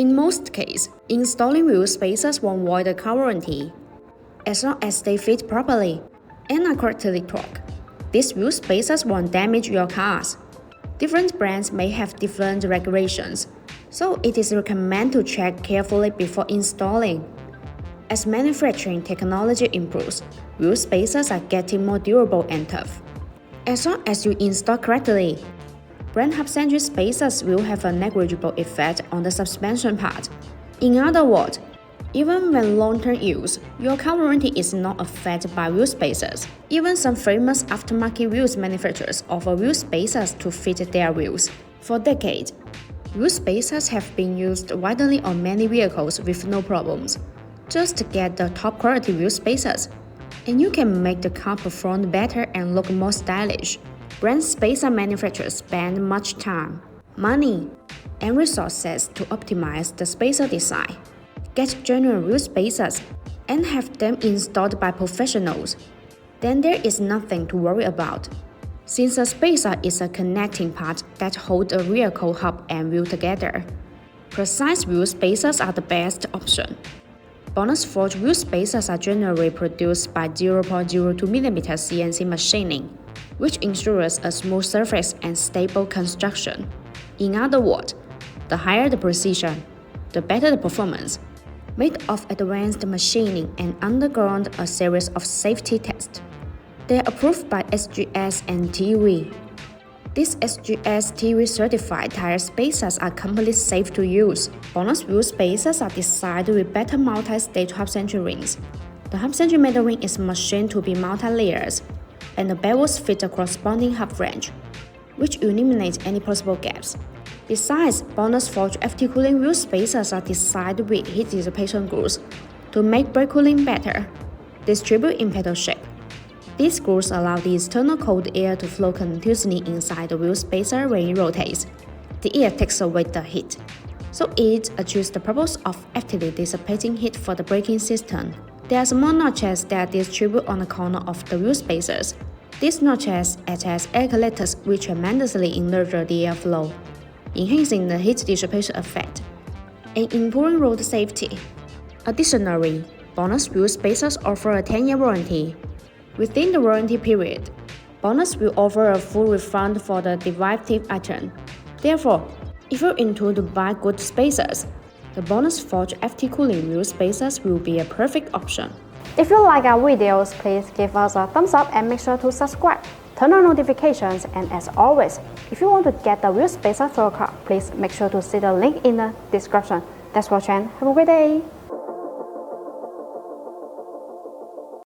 In most cases, installing wheel spacers won't void the car warranty, as long as they fit properly and are correctly torqued. These wheel spacers won't damage your cars. Different brands may have different regulations, so it is recommended to check carefully before installing. As manufacturing technology improves, wheel spacers are getting more durable and tough. As long as you install correctly, brand hub-centric spacers will have a negligible effect on the suspension part. In other words, even when long-term use, your car warranty is not affected by wheel spacers. Even some famous aftermarket wheels manufacturers offer wheel spacers to fit their wheels. For decades, wheel spacers have been used widely on many vehicles with no problems. Just get the top quality wheel spacers, and you can make the car perform better and look more stylish. Brand spacer manufacturers spend much time, money, and resources to optimize the spacer design. Get genuine wheel spacers and have them installed by professionals. Then there is nothing to worry about, since a spacer is a connecting part that holds a vehicle hub and wheel together. Precise wheel spacers are the best option. BONOSS forged wheel spacers are generally produced by 0.02 mm CNC machining, which ensures a smooth surface and stable construction. In other words, the higher the precision, the better the performance. Made of advanced machining and undergone a series of safety tests. They are approved by SGS and TV. These SGS TV certified tire spacers are completely safe to use. BONOSS wheel spacers are designed with better multi-stage hub-centric rings. The hub-centric middle ring is machined to be multi-layers, and the bevels fit a corresponding hub range, which eliminates any possible gaps. Besides, BONOSS forged FT cooling wheel spacers are designed with heat dissipation grooves to make brake cooling better, distribute in pedal shape. These grooves allow the external cold air to flow continuously inside the wheel spacer when it rotates. The air takes away the heat, so it achieves the purpose of actively dissipating heat for the braking system. There are small notches that distribute on the corner of the wheel spacers. These notches act as air collectors which tremendously enlarge the airflow, enhancing the heat dissipation effect and improving road safety. Additionally, BONOSS wheel spacers offer a 10-year warranty. Within the warranty period, BONOSS will offer a full refund for the defective item. Therefore, if you're into to buy good spacers, the BONOSS forged FT cooling wheel spacers will be a perfect option. If you like our videos, please give us a thumbs up and make sure to subscribe. Turn on notifications, and as always, if you want to get the wheel spacer for your car, please make sure to see the link in the description. Thanks for watching. Have a great day!